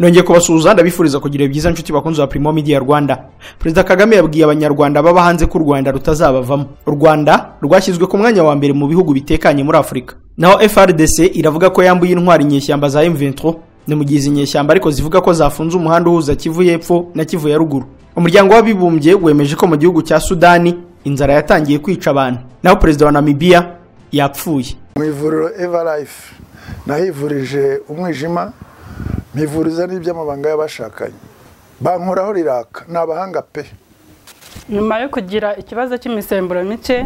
Nongeye kubasuhuza ndabifuriza kugira byiza nshuti bakunze wa Primo Media Rwanda. Perezida Kagame yabwiye abanyarwanda baba hanze ko u Rwanda rutazabavamo. U Rwanda rwashyizwe ku mwanya wa mbere mu bihugu bitekanye muri Afrika. Naho FRDC iravuga ko yambuye intwari inyeshyamba za M23 ni mugize inyeshyamba ariko zivuga ko zafunze umuhanda uhuza Kivu y'Epfo na Kivu ya Ruguru. Umuryango w'abibumbye wemeje ko mu gihugu cya Sudani inzara yatangiye kwica abantu. Naho perezida wa Namibia yapfuye. Mu ivuriro Everlife nahivurije umwijima mivuriza n'iby'amabanga y'abashakanye bankoraho riraka nabahanga pe. Nyuma yo kugira ikibazo cy'imisemburo mike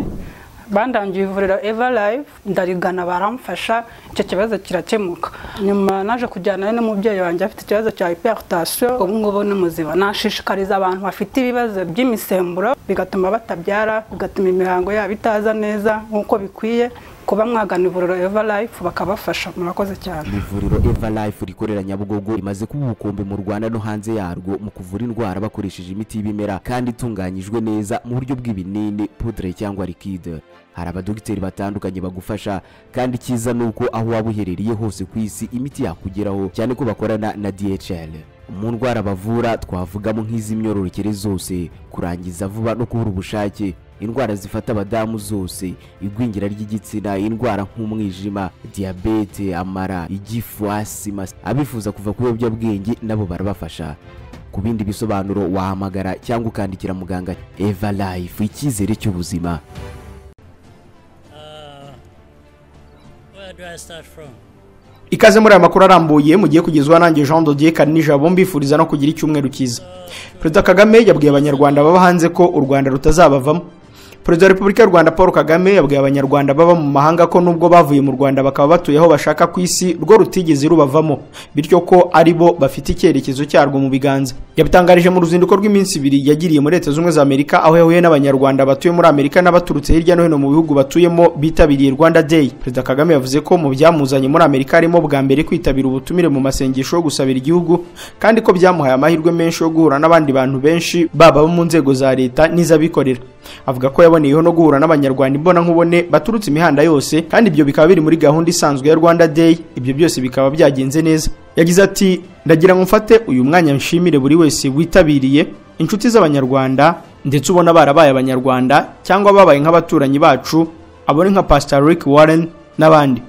bandangiye ivuriro Everlife ndarigana baramfasha icyo kibazo kirakemuka. Nyuma naje kujyana n'umubyeyi wanjye afite ikibazo cya hypertension ubu ngubu n'umuziba. Nashishikariza abantu bafite ibibazo by'imisemburo bigatuma batabyara bigatuma imihango yabo itaza neza nkuko bikwiye kuba mwagana ivuriro Everlife bakabafasha. Murakoze cyane. Ivuriro Everlife rikorera Nyabugogo imaze kuba ubukombe mu Rwanda no hanze yarwo mu kuvura indwara bakoresheje imiti y'ibimera kandi itunganyijwe neza mu buryo bw'ibinini, poudre cyangwa liquide. Hari abadogiteri batandukanye bagufasha kandi kiza nuko aho waba uherereye hose ku isi imiti yakugeraho cyane ko bakorana na DHL. Mu ndwara bavura twavugamo nk'iz'imyororokere zose, kurangiza vuba no kubura ubushake, indwara zifata abadamu zose, igwingira ry'igitsina, indwara nk'umwijima, diabete, amara, igifu, asima. Abifuza kuva ku biyobyabwenge nabo barabafasha. Ku bindi bisobanuro wahamagara cyangwa ukandikira muganga. Everlife, icyizere cy'ubuzima. Where do I start from? Ikaze muri aya makuru arambuye mugiye kugezwa nanjye Jean Dodier Kanijabo mbifuriza no kugira icyumweru cyiza. Perezida Kagame yabwiye abanyarwanda baba hanze ko u Rwanda rutazabavamo. Perezida wa Repubulika y'u Rwanda Paul Kagame yabwiye abanyarwanda baba mu mahanga ko nubwo bavuye mu Rwanda bakaba batuye aho bashaka ku isi rwo rutigeze rubavamo, bityo ko ari bo bafite icyerekezo cyarwo mu biganza. Yabitangarije mu ruzinduko rw'iminsi 2 yagiriye muri Leta Zunze za Amerika aho yahuye n'abanyarwanda batuye muri Amerika n'abaturutse hirya no hino mu bihugu batuyemo bitabiriye Rwanda Day. Perezida Kagame yavuze ko mu byamuzanye muri Amerika harimo bwa mbere kwitabira ubutumire mu masengesho yo gusabira igihugu kandi ko byamuhaye amahirwe menshi yo guhura n'abandi bantu benshi baba mu nzego za leta n'iz'abikorera. Avuga ko yaboneyeho no guhura n'abanyarwanda imbona nkubone baturutse imihanda yose kandi ibyo bikaba biri muri gahunda isanzwe ya Rwanda Day. Ibyo byose bikaba byagenze neza. Yagize ati ndagira ngo mfate uyu mwanya nshimire buri wese witabiriye, inshuti z'abanyarwanda ndetse ubona barabaye abanyarwanda cyangwa babaye nk'abaturanyi bacu, abone nka Pastor Rick Warren n'abandi.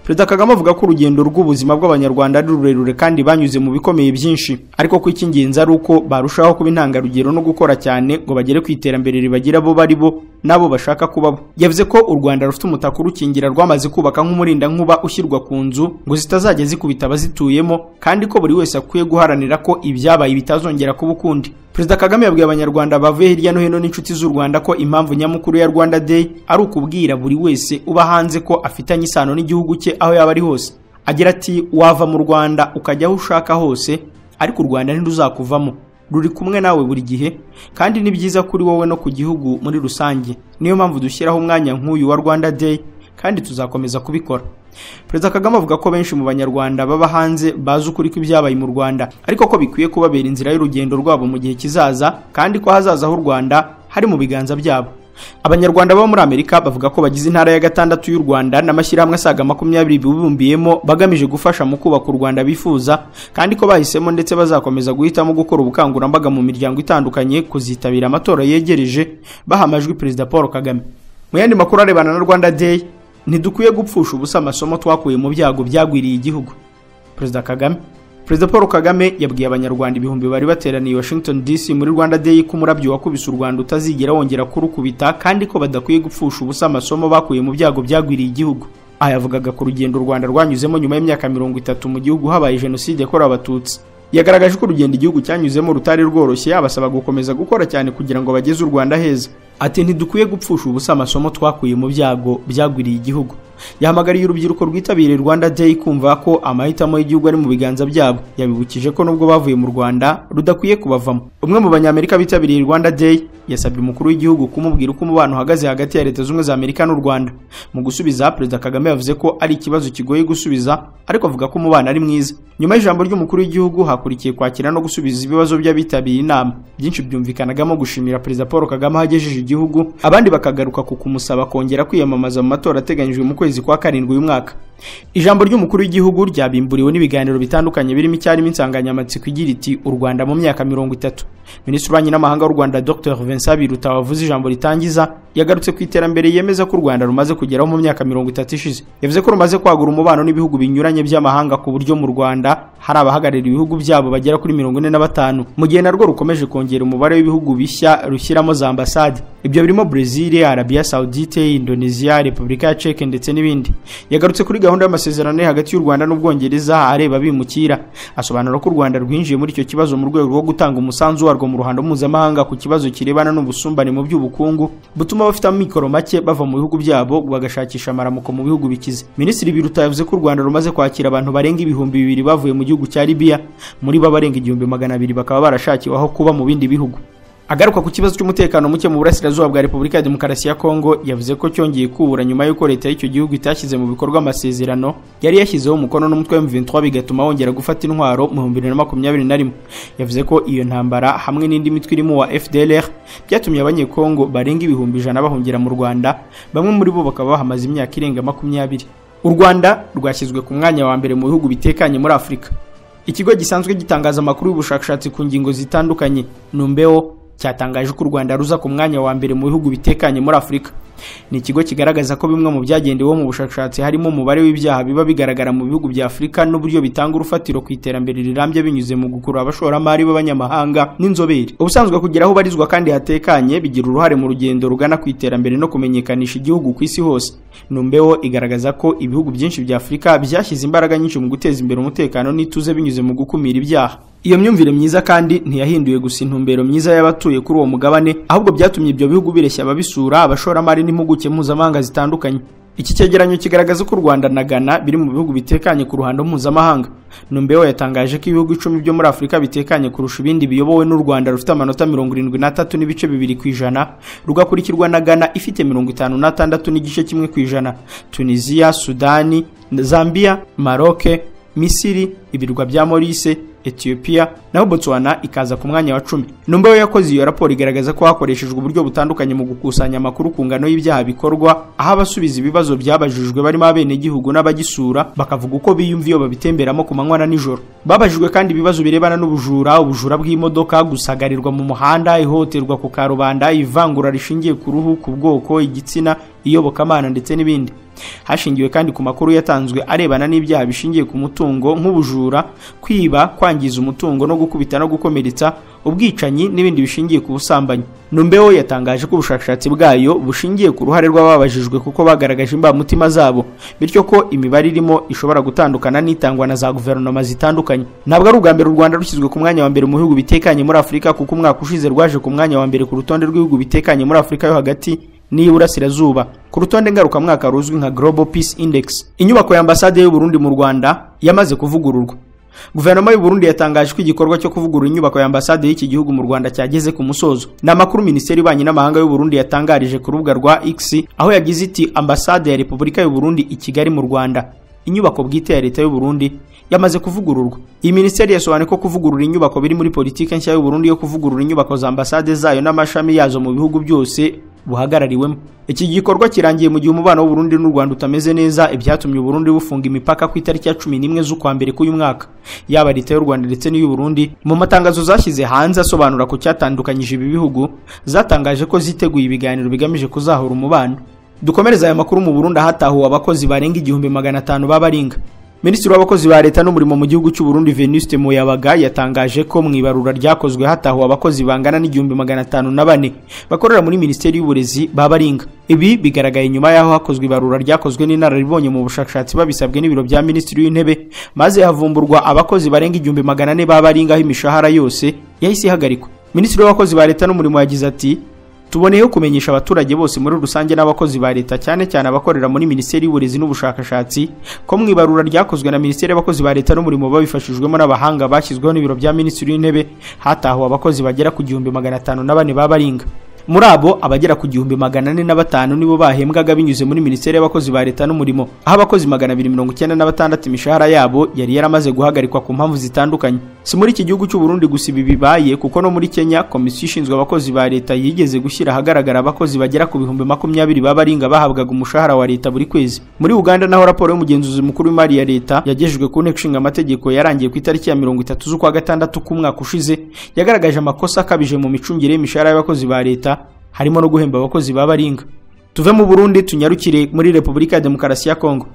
Perezida Kagame avuga ko urugendo rw'ubuzima bw'abanyarwanda ari rurerure kandi banyuze mu bikomeye byinshi, ariko ko icy'ingenzi ari uko barushaho kuba intangarugero no gukora cyane ngo bagere ku iterambere ribagira bo bari bo nabo bashaka kubabo. Yavuze ko u Rwanda rufite umutaka urukingira rwamaze kubaka nk'umurinda nkuba ushyirwa ku nzu ngo zitazajya zikubita abazituyemo kandi ko buri wese akwiye guharanira ko ibyabaye bitazongera kuba ukundi. Perezida Kagame yabwiye abanyarwanda bavuye hirya no hino n'inshuti z'u Rwanda ko impamvu nyamukuru ya Rwanda Day ari ukubwira buri wese uba hanze ko afitanye isano n'igihugu cye aho yaba ari hose. Agira ati wava mu Rwanda ukajya aho ushaka hose ariko u Rwanda ntiruzakuvamo, ruri kumwe nawe buri gihe kandi ni byiza kuri wowe no ku gihugu muri rusange. Niyo mpamvu dushyiraho umwanya nk'uyu wa Rwanda Day kandi tuzakomeza kubikora. Perezida Kagame avuga ko benshi mu banyarwanda baba hanze bazi ukuri kw'ibyabaye mu Rwanda ariko ko bikwiye kubabera inzira y'urugendo rwabo mu gihe kizaza kandi ko hazaza h'u Rwanda hari mu biganza byabo. Abanyarwanda baba muri Amerika bavuga ko bagize intara ya 6 y'u Rwanda n'amashyirahamwe asaga 20 bibumbiyemo bagamije gufasha mu kubaka u Rwanda bifuza kandi ko bahisemo ndetse bazakomeza guhitamo gukora ubukangurambaga mu miryango itandukanye kuzitabira amatora yegereje bahamajwe Perezida Paul Kagame. Mu yandi makuru arebana na Rwanda Day, ntidukwiye gupfusha ubusa amasomo twakuye mu byago byagwiriye igihugu. Perezida Paul Kagame yabwiye abanyarwanda ibihumbi bari bateraniye Washington DC muri Rwanda Day ko umurabyo wakubise u Rwanda utazigera wongera kurukubita kandi ko badakwiye gupfusha ubusa amasomo bakuye mu byago byagwiriye igihugu. Ayavugaga ku rugendo u Rwanda rwanyuzemo nyuma y'imyaka 30 mu gihugu habaye jenoside yakorewe abatutsi. Yagaragaje ko urugendo igihugu cyanyuzemo rutari rworoshye, abasaba gukomeza gukora cyane kugira ngo bageze u Rwanda heza. Ati ntidukwiye gupfusha ubusa amasomo twakuye mu byago byagwiriye igihugu. Yahamagariye urubyiruko rwitabiriye Rwanda Day kumva ko amahitamo y'igihugu ari mu biganza byabo. Yabibukije ko nubwo bavuye mu Rwanda rudakwiye kubavamo. Umwe mu banyamerika bitabiriye Rwanda Day yasabye umukuru w'igihugu kumubwira uko umubano uhagaze hagati ya Leta Zunze za Amerika n'u Rwanda. Mu gusubiza, Perezida Kagame yavuze ko ari ikibazo kigoye gusubiza ariko avuga ko umubano ari mwiza. Nyuma y'ijambo ry'umukuru w'igihugu hakurikiye kwakira no gusubiza ibibazo by'abitabiriye inama. Byinshi byumvikanagamo gushimira Perezida Paul Kagame hagejeje igihugu, abandi bakagaruka ku kumusaba kongera kwiyamamaza mu matora ateganyijwe mu kwezi kwezi kwa karindwi uyu mwaka. Ijambo ry'umukuru w'igihugu ryabimburiwe n'ibiganiro bitandukanye birimo icyarimo insanganyamatsiko igira iti u Rwanda mu myaka 30. Minisitiri w'Ububanyi n'Amahanga w'u Rwanda Dr Vincent Biruta wavuze ijambo ritangiza yagarutse ku iterambere yemeza ko u Rwanda rumaze kugeraho mu myaka 30 ishize. Yavuze ko rumaze kwagura umubano n'ibihugu binyuranye by'amahanga ku buryo mu Rwanda hari abahagararira ibihugu byabo bagera kuri 45 mu gihe narwo rukomeje kongera umubare w'ibihugu bishya rushyiramo za ambasade. Ibyo birimo Brazil, Arabia Saudite, Indonesia, Repubulika ya Czech ndetse n'ibindi. Yagarutse kuri gahunda y'amasezerano hagati y'u Rwanda n'Ubwongereza areba bimukira, asobanura ko u Rwanda rwinjiye muri icyo kibazo mu rwego rwo gutanga umusanzu warwo mu ruhando mpuzamahanga ku kibazo kirebana n'ubusumbane mu by'ubukungu butuma bafite amikoro make bava mu bihugu byabo bagashakisha amaramuko mu bihugu bikize. Minisitiri Biruta yavuze ko u Rwanda rumaze kwakira abantu barenga 2,000 bavuye mu gihugu cya Libya, muri bo barenga 1,200 bakaba barashakiwe aho kuba mu bindi bihugu. Agaruka ku kibazo cy'umutekano muke mu burasirazuba bwa Repubulika ya Demokarasi ya Kongo, yavuze ko cyongeye kubura nyuma y'uko leta y'icyo gihugu itashyize mu bikorwa amasezerano yari yashyizeho umukono n'umutwe wa M23 bigatuma wongera gufata intwaro mu 2021. Yavuze ko iyo ntambara hamwe n'indi mitwe irimo wa FDLR byatumye abanyekongo barenga 100,000 bahungira mu Rwanda, bamwe muri bo bakaba bahamaze imyaka irenga 20. U Rwanda rwashyizwe ku mwanya wa mbere mu bihugu bitekanye muri Afurika. Ikigo gisanzwe gitangaza amakuru y'ubushakashatsi ku ngingo zitandukanye Numbeo cyatangaje ko u Rwanda ruza ku mwanya wa mbere mu bihugu bitekanye muri Afurika. Ni ikigo kigaragaza ko bimwe mu byagendeweho mu bushakashatsi harimo umubare w'ibyaha biba bigaragara mu bihugu bya Afurika n'uburyo bitanga urufatiro ku iterambere rirambye binyuze mu gukurura abashoramari b'abanyamahanga n'inzobere. Ubusanzwe kugeraho barizwa kandi hatekanye bigira uruhare mu rugendo rugana ku iterambere no kumenyekanisha igihugu ku isi hose. Numbeo igaragaza ko ibihugu byinshi bya Afurika byashyize imbaraga nyinshi mu guteza imbere umutekano n'ituze binyuze mu gukumira ibyaha. Iyo myumvire myiza kandi ntiyahinduye gusa intumbero myiza y'abatuye kuri uwo mugabane, ahubwo byatumye ibyo bihugu bireshya ababisura, abashoramari n'impuguke mpuzamahanga zitandukanye. Iki cyegeranyo kigaragaza ko u Rwanda na Ghana biri mu bihugu bitekanye ku ruhando mpuzamahanga. Numbeo yatangaje ko ibihugu 10 byo muri Afurika bitekanye kurusha ibindi biyobowe n'u Rwanda rufite amanota 73.2%, rugakurikirwa na Ghana ifite 56.1%, Tunisia, Sudani, Zambia, Maroc, Misiri, ibirwa bya Maurice, Ethiopia naho Botswana ikaza ku mwanya wa 10. Numbeo yakoze iyo raporo igaragaza ko hakoreshejwe uburyo butandukanye mu gukusanya amakuru ku ngano y'ibyaha bikorwa, aho abasubiza ibibazo byabajijwe barimo abene gihugu n'abagisura bakavuga uko biyumviye babitemberamo ku manywa na nijoro. Babajijwe kandi ibibazo birebana n'ubujura, ubujura bw'imodoka, gusagarirwa mu muhanda, ihohoterwa ku karubanda, ivangura rishingiye ku ruhu, ku bwoko, igitsina, iyobokamana ndetse n'ibindi. Hashingiwe kandi ku makuru yatanzwe arebana n'ibyaha bishingiye ku mutungo nk'ubujura, kwiba, kwangiza umutungo no gukubita no gukomeretsa, ubwicanyi n'ibindi bishingiye ku busambanyi. Numbeo yatangaje ko ubushakashatsi bwayo bushingiye ku ruhare rw'ababajijwe kuko bagaragaje imbamutima zabo, bityo ko imibare irimo ishobora gutandukana n'itangwa na za guverinoma zitandukanye. Ntabwo ari ubwa mbere u Rwanda rushyizwe ku mwanya wa mbere mu bihugu bitekanye muri Afurika, kuko umwaka ushize rwaje ku mwanya wa mbere ku rutonde rw'ibihugu bitekanye muri Afurika yo hagati n'Iburasirazuba ku rutonde ngaruka mwaka ruzwi nka Global Peace Index. Inyubako ya ambasade y'u Burundi mu Rwanda yamaze kuvugururwa. Guverinoma y'u Burundi yatangaje ko igikorwa cyo kuvugurura inyubako ya ambasade y'iki gihugu mu Rwanda cyageze ku musozo. Na makuru Minisiteri y'Ububanyi n'Amahanga y'u Burundi yatangarije ku rubuga rwa X, aho yagize iti ambasade ya Repubulika y'u Burundi i Kigali mu Rwanda, inyubako bwite ya leta y'u Burundi, yamaze kuvugururwa. Iyi minisiteri yasobanuye ko kuvugurura inyubako biri muri politiki nshya y'u Burundi yo kuvugurura inyubako za ambasade zayo n'amashami yazo mu bihugu byose buhagarariwemo. Iki gikorwa kirangiye mu gihe umubano w'u Burundi n'u Rwanda utameze neza, ibyatumye u Burundi bufunga imipaka ku itariki ya 11 z'ukwa mbere k'uyu mwaka. Yaba leta y'u Rwanda ndetse n'iy'u Burundi mu matangazo zashyize hanze asobanura ko cyatandukanyije ibi bihugu, zatangaje ko ziteguye ibiganiro bigamije kuzahura umubano. Dukomereza aya makuru mu Burundi ahatahuwe abakozi barenga 1500 b'abaringa. Minisitiri w'abakozi ba leta n'umurimo mu gihugu cy'u Burundi Venuste Muyabaga yatangaje ko mu ibarura ryakozwe hatahuwe abakozi bangana n'1504 bakorera muri Minisiteri y'Uburezi b'abaringa. Ibi bigaragaye nyuma yaho hakozwe ibarura ryakozwe n'inararibonye mu bushakashatsi babisabwe n'ibiro bya Minisitiri w'Intebe, maze havumburwa abakozi barenga 1400 b'abaringa aho imishahara yose yahise ihagarikwa. Minisitiri w'abakozi ba leta n'umurimo yagize ati tuboneyeho kumenyesha abaturage bose muri rusange n'abakozi ba leta cyane cyane abakorera muri Minisiteri y'Uburezi n'ubushakashatsi ko mu ibarura ryakozwe na Minisiteri y'Abakozi ba leta n'umurimo babifashijwemo n'abahanga bashyizweho n'ibiro bya Minisitiri w'Intebe hatahuwe abakozi bagera ku 1504 b'abaringa. muri abo abagera ku 405 nibo bahembwaga binyuze muri Minisiteri y'Abakozi ba Leta n'Umurimo, aho abakozi 296 imishahara yabo yari yaramaze guhagarikwa ku mpamvu zitandukanye. Si muri iki gihugu cy'u Burundi gusa ibi bibaye, kuko no muri Kenya komisiyo ishinzwe abakozi ba Leta yigeze gushyira ahagaragara abakozi bagera ku 20,000 babaringa bahabwaga umushahara wa Leta buri kwezi. Muri Uganda naho raporo y'umugenzuzi mukuru w'imari ya Leta yagejejwe ku nteko ishinga amategeko yarangiye ku itariki ya 30 z'ukwa gatandatu k'umwaka ushize, yagaragaje amakosa akabije mu micungire y'imishahara y'abakozi ba Leta, harimo no guhemba abakozi babaringa. Tuve mu Burundi tunyarukire muri Repubulika ya Demokarasi ya Kongo.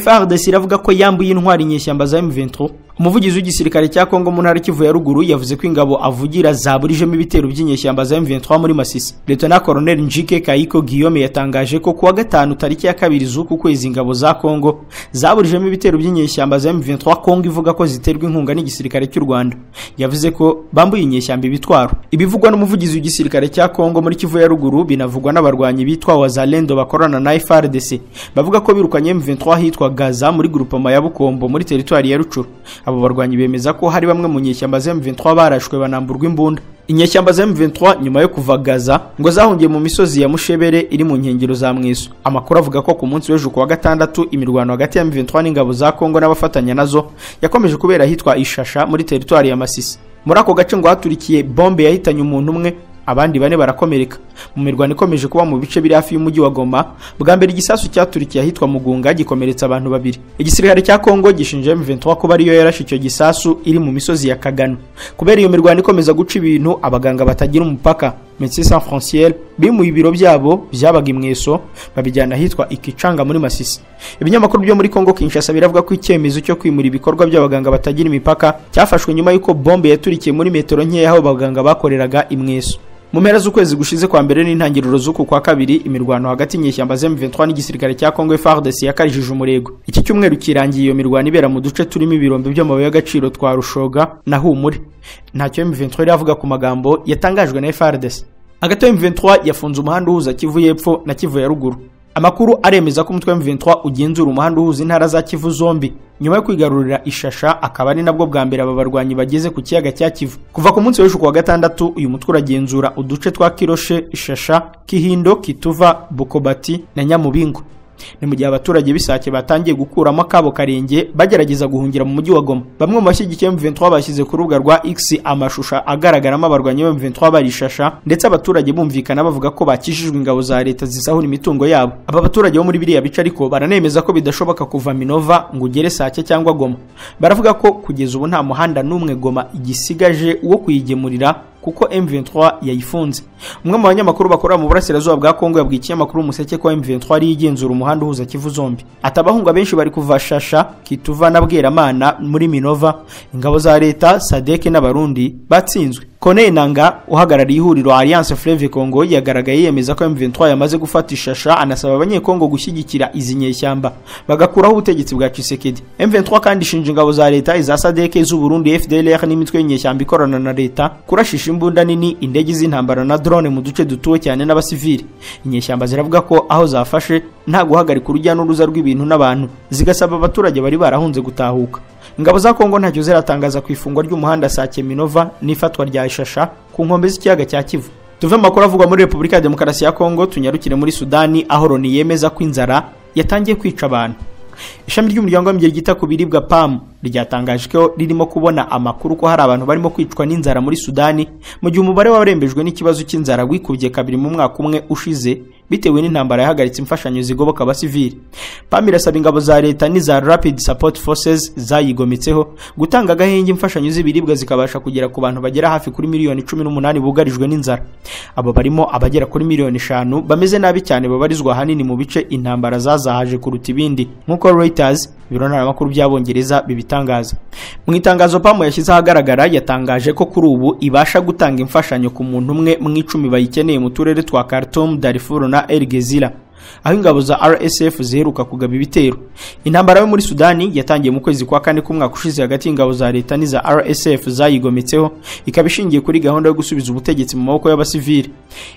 FARDC iravuga ko yambuye intwari inyeshyamba za M23. Umuvugizi w'igisirikare cya Kongo mu ntara Kivu ya ruguru yavuze ko ingabo avugira zaburijemo ibitero by'inyeshyamba za M23 muri Masisi. Lieutenant Colonel Njike Kayiko Guillaume yatangaje ko kuwa gatanu tariki ya 2 z'uku kwezi ingabo za Kongo zaburijemo ibitero by'inyeshyamba za M23, Kongo ivuga ko ziterwa inkunga n'igisirikare cy'u Rwanda. Yavuze ko bambuye inyeshyamba ibitwaro. Ibivugwa n'umuvugizi w'igisirikare cya Kongo muri Kivu ya ruguru binavugwa n'abarwanyi bitwa Wazalendo bakorana na FARDC, bavuga ko birukanye M23 hitwa Gaza muri groupement ya Bukombo muri territoire ya Rucuru. Abo barwanyi bemeza ko hari bamwe mu nyeshyamba za M23 barashwe banamburwa imbunda. Inyeshyamba za M23 nyuma yo kuva Gaza ngo zahungiye mu misozi ya Mushebere iri mu nkengero za Mweso. Amakuru avuga ko ku munsi w'ejo kuwa gatandatu imirwano hagati ya M23 n'ingabo za Kongo n'abafatanya nazo yakomeje kubera hitwa Ishasha muri territoire ya Masisi. Muri ako gace ngo haturikiye bombe yahitanye umuntu umwe, abandi bane barakomereka. Mu mirwano ikomeje kuba mu bice biri hafi y'umujyi wa Goma, bwa mbere igisasu cyaturikiye ahitwa Mugunga gikomeretsa abantu babiri. Igisirikare cya Kongo gishinje M23 ko bariyo yarashe icyo gisasu iri mu misozi ya Kagano. Kubera iyo mirwano ikomeza guca ibintu, abaganga batagira umupaka Médecins Sans Frontières bimuye ibiro byabo byabaga Mweso babijyana ahitwa Ikicanga muri Masisi. Ibinyamakuru byo muri Kongo Kinshasa biravuga ko icyemezo cyo kwimura ibikorwa by'abaganga batagira imipaka cyafashwe nyuma y'uko bombe yaturikiye muri metero nkeya aho abaganga bakoreraga Mweso. Mu mpera z'ukwezi gushize kwa mbere n'intangiriro z'uku kwa kabiri, imirwano hagati y'inyeshyamba za M23 n'igisirikare cya Kongo FARDC yakarijije umurego. Iki cyumweru kirangiye iyo mirwano ibera mu duce turimo ibirombe by'amabuye y'agaciro twa Rushoga na Humure. Ntacyo M23 iravuga ku magambo yatangajwe na FARDC. Hagati ya M23 yafunze umuhanda uhuza Kivu y'Epfo na Kivu ya ruguru. Amakuru aremeza ko umutwe wa M23 ugenzura umuhanda uhuza intara za Kivu zombi nyuma yo kwigarurira Ishasha, akaba ari nabwo bwa mbere aba barwanyi bageze ku kiyaga cya Kivu. Kuva ku munsi w'ejo kuwa gatandatu uyu mutwe uragenzura uduce twa Kiroshe, Ishasha, Kihindo, Kituva, Bukobati na Nyamubingo. Ni mu gihe abaturage bisake batangiye gukuramo akabo karenge bagerageza guhungira mu mujyi wa Goma. Bamwe mu bashyigikiye M23 bashyize ku rubuga rwa X amashusho agaragaramo abarwanyi ba M23 barishasha, ndetse abaturage bumvikana bavuga ko bakishijwe ingabo za leta zisahura imitungo yabo. Aba baturage bo muri biriya bice ariko baranemeza ko bidashoboka kuva Minova ngo ugere Sake cyangwa Goma. Baravuga ko kugeza ubu nta muhanda n'umwe Goma igisigaje wo kuyigemurira kuko M23 yayifunze. Umwe mu banyamakuru bakora mu burasirazuba bwa Kongo yabwiye ikinyamakuru Umuseke ko M23 ari igenzura umuhanda uhuza Kivu zombi. Atabahunga benshi bari kuva Shasha, Kituva na Bweramana muri Minova. Ingabo za leta SADC n'abarundi batsinzwe. Kone Nanga uhagarariye ihuriro Alliance Fleuve Congo yagaragaye yemeza ko M23 yamaze gufata Ishasha, anasaba abanyekongo gushyigikira izi nyeshyamba bagakuraho ubutegetsi bwa Tshisekedi. M23 kandi ishinja ingabo za leta iza SADC z'u Burundi FDLR n'imitwe y'inyeshyamba ikorana na leta kurashisha imbunda nini, indege z'intambara na drone mu duce dutuwe cyane n'abasivili. Inyeshyamba ziravuga ko aho zafashe nta guhagarika urujya n'uruza rw'ibintu n'abantu, zigasaba abaturage bari barahunze gutahuka. Ingabo za Kongo ntacyo ziratangaza ku ifungwa ry'umuhanda Sake Minova n'ifatwa rya Ishasha ku nkombe z'ikiyaga cya Kivu. Tuve mu makuru avugwa muri Repubulika ya Demokarasi ya Kongo tunyarukire muri Sudani, aho Loni yemeza ko inzara yatangiye kwica abantu. Ishami ry'umuryango w'imyiryo gita ku biribwa PAM ryatangaje ko ririmo kubona amakuru ko hari abantu barimo kwicwa n'inzara muri Sudani, mu gihe umubare w'abarembejwe n'ikibazo cy'inzara wikubye kabiri mu mwaka umwe ushize bitewe n'intambara yahagaritse imfashanyo zigoboka abasivili. PAM irasaba ingabo za leta n'iza Rapid Support Forces zayigometseho gutanga agahenge imfashanyo z'ibiribwa zikabasha kugera ku bantu bagera hafi kuri miliyoni 18 bugarijwe n'inzara. Abo barimo abagera kuri miliyoni 5 bameze nabi cyane babarizwa hanini mu bice intambara zazahaje kuruta ibindi, nk'uko Reuters ibiro ntaramakuru by'Abongereza bibitangaza. Mu itangazo PAM yashyize ahagaragara yatangaje ko kuri ubu ibasha gutanga imfashanyo ku muntu umwe mu 10 bayikeneye mu turere twa Khartoum, Darfur na El Gezira. aho ingabo za RSF ziheruka kugaba ibitero. Intambara yo muri Sudani yatangiye mu kwezi kwa kane k'umwaka ushize hagati y'ingabo za leta n'iza RSF zayigometseho, ikaba ishingiye kuri gahunda yo gusubiza ubutegetsi mu maboko y'abasivili.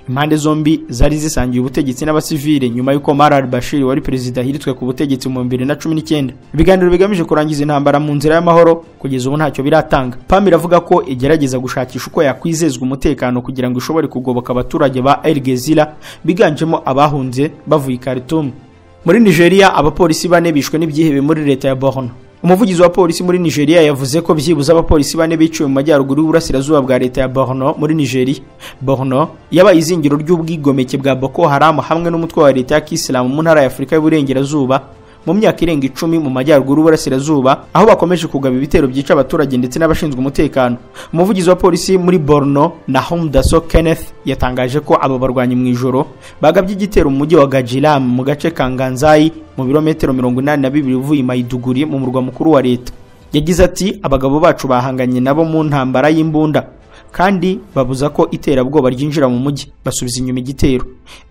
Impande zombi zari zisangiye ubutegetsi n'abasivili nyuma y'uko Omar al-Bashir wari perezida hiritswe ku butegetsi mu 2019. Ibiganiro bigamije kurangiza intambara mu nzira y'amahoro kugeza ubu ntacyo biratanga. PAM iravuga ko igerageza gushakisha uko yakwizezwa umutekano kugira ngo ishobore kugoboka abaturage ba El Gezira biganjemo abahunze bavuye Khartoum. Muri Nigeria abapolisi bane bishwe n'ibyihebe muri leta ya Borno. Umuvugizi wa polisi muri Nigeria yavuze ko byibuze abapolisi bane biciwe mu majyaruguru y'uburasirazuba bwa leta ya Borno muri Nigeria. Borno yabaye izingiro ry'ubwigomeke bwa Boko Haram hamwe n'umutwe wa leta ya Kisilamu mu ntara ya Afurika y'Uburengerazuba mu myaka irenga 10 mu majyaruguru y'uburasirazuba, aho bakomeje kugaba ibitero byica abaturage ndetse n'abashinzwe umutekano. Umuvugizi wa polisi muri Borno Nahum Daso Kenneth yatangaje ko abo barwanyi mu ijoro bagabye igitero mu mujyi wa Gajilam mu gace ka Nganzai mu birometero 82 uvuye Maiduguri mu murwa mukuru wa leta. Yagize ati abagabo bacu bahanganye nabo mu ntambara y'imbunda kandi babuza ko iterabwoba ryinjira mu mujyi, basubiza inyuma igitero.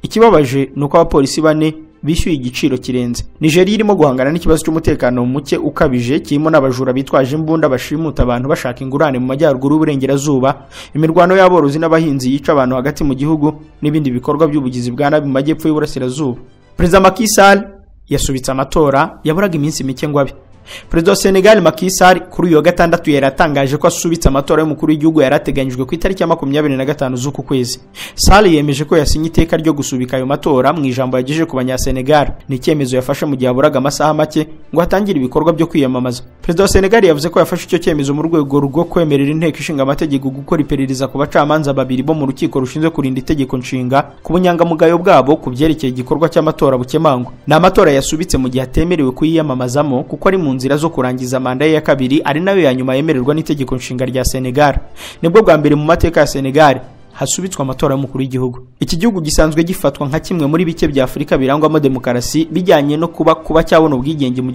Ikibabaje nuko abapolisi bane bishyuye igiciro kirenze. Nigeria irimo guhangana n'ikibazo cy'umutekano muke ukabije kirimo n'abajura bitwaje imbunda bashimuta abantu bashaka ingurane mu majyaruguru y'uburengerazuba, imirwano y'aborozi n'abahinzi yica abantu hagati mu gihugu n'ibindi bikorwa by'ubugizi bwa nabi mu majyepfo y'uburasirazuba. Perezida Macky Sall yasubitse amatora yaburaga iminsi mike ngo abe. Perezida wa Senegal Macky Sall kuri uyu wa gatandatu yaratangaje ko asubitse amatora y'umukuru w'igihugu yarateganyijwe ku itariki ya 25 z'uku kwezi. Sall yemeje ko yasinye iteka ryo gusubika ayo matora mu ijambo yagejeje ku banya-Senegal. Ni icyemezo yafashe mu gihe aburaga amasaha make ngo hatangire ibikorwa byo kwiyamamaza. Perezida wa Senegal yavuze ko yafashe icyo cyemezo mu rwego rwo kwemerera inteko ishinga amategeko gukora iperereza ku bacamanza babiri bo mu rukiko rushinzwe kurinda itegeko nshinga ku bunyangamugayo bwabo ku byerekeye igikorwa cy'amatora bukemangwa. Ni amatora yasubitse mu gihe atemerewe kuyiyamamazamo kuko ari mu nzira zo kurangiza manda ya kabiri, ari nayo ya nyuma yemererwa n'itegeko nshinga rya Senegal. Nibwo bwa mbere mu mateka ya Senegal hasubitswe amatora y'umukuru w'igihugu. Iki gihugu gisanzwe gifatwa nka kimwe muri bike bya Afurika birangwamo demokarasi bijyanye no kuba cyabona ubwigenge mu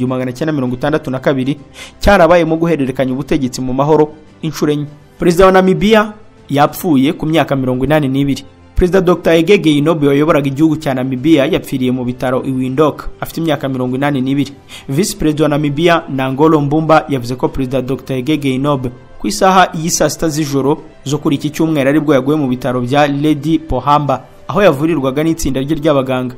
1962 cyarabaye mu guhererekanya ubutegetsi mu mahoro inshuro enye. Perezida wa Namibia yapfuye ku myaka 82. Perezida Dr. Hage Geingob wayoboraga igihugu cya Namibia yapfiriye mu bitaro i Windhoek afite imyaka 82. Vice President wa Namibia Nangolo Mbumba yavuze ko Perezida Dr. Hage Geingob ku isaha y'isa sita z'ijoro zo kuri iki cyumweru aribwo yaguye mu bitaro bya Lady Pohamba aho yavurirwaga n'itsinda rye ry'abaganga.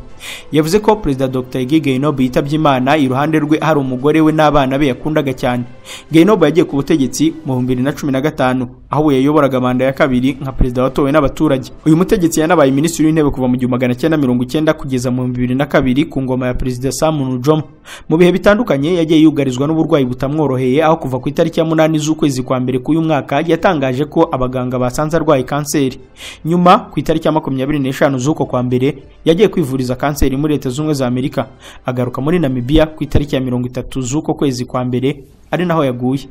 Yavuze ko Perezida Dr. Hage Geingob yitabye Imana, iruhande rwe hari umugore we n'abana be yakundaga cyane. Geingob yagiye ku butegetsi mu 2015 aho yayoboraga manda ya kabiri nka perezida watowe n'abaturage. Uyu mutegetsi yanabaye minisitiri w'intebe kuva mu 1990 kugeza mu 2002 ku ngoma ya Perezida Sam Nujoma. Mu bihe bitandukanye yagiye yugarizwa n'uburwayi butamworoheye, aho kuva ku itariki ya 8 z'ukwezi kwa mbere k'uyu mwaka yatangaje ko abaganga basanze arwaye kanseri. Nyuma ku itariki ya 25 z'uko kwa mbere yagiye kwivuriza kanseri muri Leta Zunze za Amerika, agaruka muri Namibia ku itariki ya 30 z'uko kwezi kwa mbere ari naho yaguye.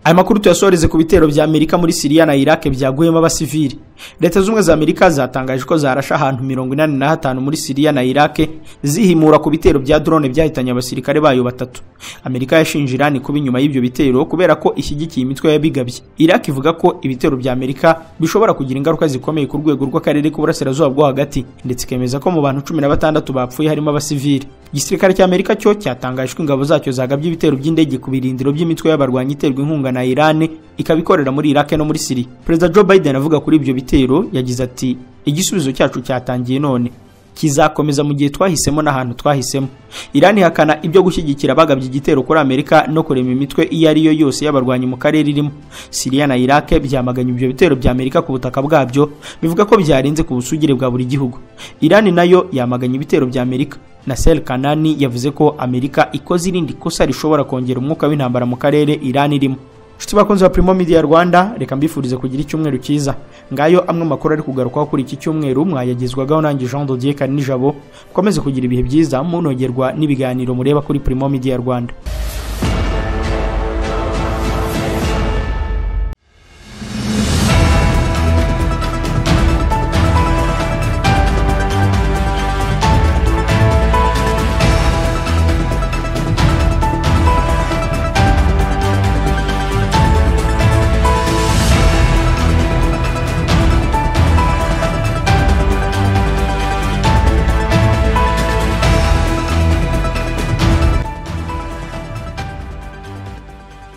Aya makuru tuyasoreze ku bitero bya Amerika muri Syria na Iraq byaguyemo abasivili. Leta Zunze za Amerika zatangaje ko zarasha ahantu 85 muri Syria na Iraq zihimura ku bitero bya drone byahitanye abasirikare bayo batatu. Amerika yashinje Iran kuba inyuma y'ibyo bitero kubera ko ishyigikiye imitwe yabigabye. Iraq ivuga ko ibitero bya Amerika bishobora kugira ingaruka zikomeye ku rwego rw'akarere k'uburasirazuba bwo hagati, ndetse kemeza ko mu bantu 16 bapfuye harimo abasivili. Igisirikare cya Amerika cyo cyatangaje ko ingabo zacyo zagabye ibitero by'indege ku birindiro by'imitwe y'abarwanyi iterwa inkunga na Iran ikabikorera muri Iraq no muri Syria. Perezida Joe Biden avuga kuri ibyo bitero yagize ati igisubizo cyacu cyatangiye none kizakomeza mu gihe twahisemo n'ahantu twahisemo. Iran ihakana ibyo gushyigikira bagabye igitero kuri Amerika no kurema imitwe iyo ari yo yose y'abarwanyi mu karere irimo. Syria na Iraq byamaganye ibyo bitero bya Amerika ku butaka bwabyo, bivuga ko byarenze ku busugire bwa buri gihugu. Iran nayo yamaganye ibitero bya Amerika. Nasser Kanani yavuze ko Amerika ikoze irindi kosa rishobora kongera umwuka w'intambara mu karere Iran irimo. Nshuti bakunzi ba Primo Media Rwanda, reka mbifurize kugira icyumweru cyiza. Ngayo amwe makuru ari kugarukaho kuri iki cyumweru mwayagezwagaho nanjye Jean de Dieu Karinijabo. Komeze kugira ibihe byiza munogerwa n'ibiganiro mureba kuri Primo Media Rwanda.